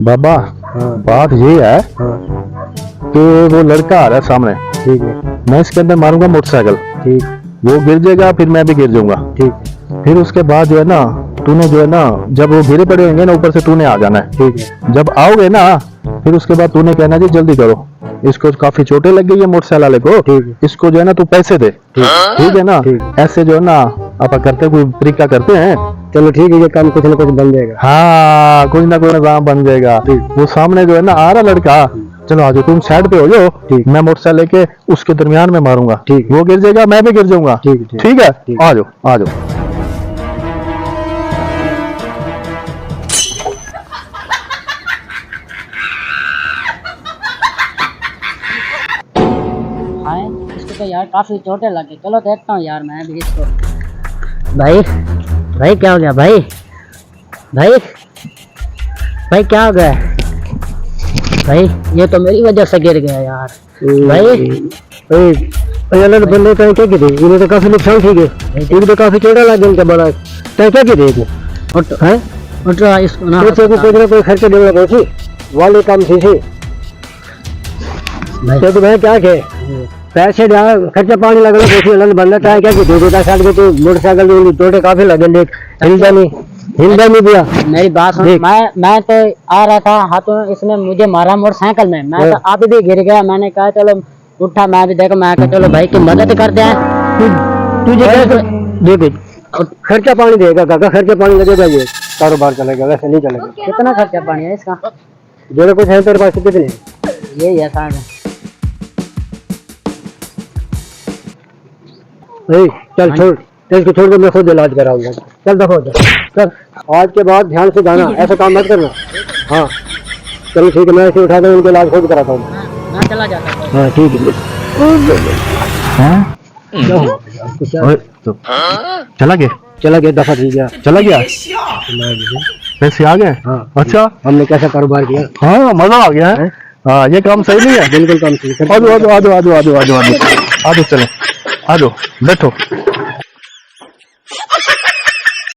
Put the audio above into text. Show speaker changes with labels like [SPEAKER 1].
[SPEAKER 1] बाबा
[SPEAKER 2] हाँ
[SPEAKER 1] बात ये है
[SPEAKER 2] हाँ
[SPEAKER 1] कि वो लड़का आ रहा है सामने,
[SPEAKER 2] ठीक है
[SPEAKER 1] मैं इसके अंदर मारूंगा मोटरसाइकिल,
[SPEAKER 2] ठीक
[SPEAKER 1] वो गिर जाएगा, फिर मैं भी गिर जाऊंगा।
[SPEAKER 2] ठीक
[SPEAKER 1] फिर उसके बाद जो है ना, तूने जो है ना, जब वो गिरे पड़े होंगे ना, ऊपर से तूने आ जाना है।
[SPEAKER 2] ठीक है
[SPEAKER 1] जब आओगे ना, फिर उसके बाद तूने कहना जी जल्दी करो, इसको काफी चोटें लग गई है मोटरसाइकिल वाले को,
[SPEAKER 2] ठीक है
[SPEAKER 1] इसको जो है ना तू पैसे दे, ठीक है ना।
[SPEAKER 2] ठीक।
[SPEAKER 1] ऐसे जो है ना आप करते कोई तरीका करते हैं।
[SPEAKER 2] चलो ठीक है, ये काम कुछ ना कुछ बन जाएगा।
[SPEAKER 1] हाँ कुछ ना कुछ निजाम बन जाएगा।
[SPEAKER 2] ठीक।
[SPEAKER 1] वो सामने जो है ना आ रहा लड़का, चलो आ जाओ, तुम साइड पे हो जाओ,
[SPEAKER 2] ठीक।
[SPEAKER 1] मैं मोटरसाइकिल लेके उसके दरमियान में मारूंगा,
[SPEAKER 2] ठीक।
[SPEAKER 1] वो गिर जाएगा, मैं भी गिर जाऊंगा।
[SPEAKER 2] ठीक ठीक
[SPEAKER 1] ठीक है,
[SPEAKER 2] ठीक।
[SPEAKER 1] आ जाओ आ जाओ।
[SPEAKER 3] आए इसको तो यार काफी चोटें लगी। चलो देखता हूँ यार मैं भी इसको।
[SPEAKER 4] भाई भाई क्या हो गया भाई? भाई भाई क्या हो गया भाई? ये तो मेरी वजह से गिर गया यार भाई।
[SPEAKER 2] अलग बंदे कहीं क्या गिरे, इन्हें तो काफी नुकसान ठीक है, इनको तो काफी चोटा लग गया, इनका बड़ा कहीं क्या गिरे है।
[SPEAKER 4] उठ रहा इसको ना
[SPEAKER 2] कुछ ना कोई खर्चे देना पड़े वाले काम से
[SPEAKER 4] भाई।
[SPEAKER 2] तो भाई क्या कहे, पैसे खर्चा पानी लगना कोई अलग बंदा चाहे क्या कि 2-2 साल के तो मोटरसाइकिल चोटे काफी लगे, हिलदा नहीं दिया।
[SPEAKER 4] मेरी बात सुन, मैं तो आ रहा था हाथों, इसने मुझे मारा मोटरसाइकिल में, मैं तो आप भी गिर गया। मैंने कहा चलो उठा, मैं भी देखो, मैं कहा चलो भाई की मदद करते हैं।
[SPEAKER 2] तुझे देख खर्चा पानी देगा काका, खर्चा पानी लगेगा, ये कारोबार चलेगा, वैसे नहीं चलेगा।
[SPEAKER 4] कितना खर्चा पानी है इसका?
[SPEAKER 2] जो कुछ है तेरे पास कितने?
[SPEAKER 4] यही है साहब।
[SPEAKER 2] चल छोड़, इसको छोड़ के मैं खुद इलाज कराऊंगा। चल दफा हो जा, चल आज के बाद ध्यान से जाना, ऐसा काम मत करना। हाँ चलो ठीक है, मैं इसे उठाता हूँ, उनका इलाज खुद कराता हूँ।
[SPEAKER 4] मैं चला जाता हूँ।
[SPEAKER 2] हाँ ठीक है।
[SPEAKER 1] चला गया,
[SPEAKER 2] चला गया, दफा ठीक है,
[SPEAKER 1] चला गया, पैसे आ गए।
[SPEAKER 2] हाँ
[SPEAKER 1] अच्छा
[SPEAKER 2] हमने कैसा कारोबार किया।
[SPEAKER 1] हाँ मजा आ गया है। हाँ ये काम सही नहीं है।
[SPEAKER 2] बिल्कुल काम सही।
[SPEAKER 1] आ जाओ आ जाओ आ जाओ आ जाओ आ जाओ आ जाओ आ जाओ, चलो आ जाओ बैठो।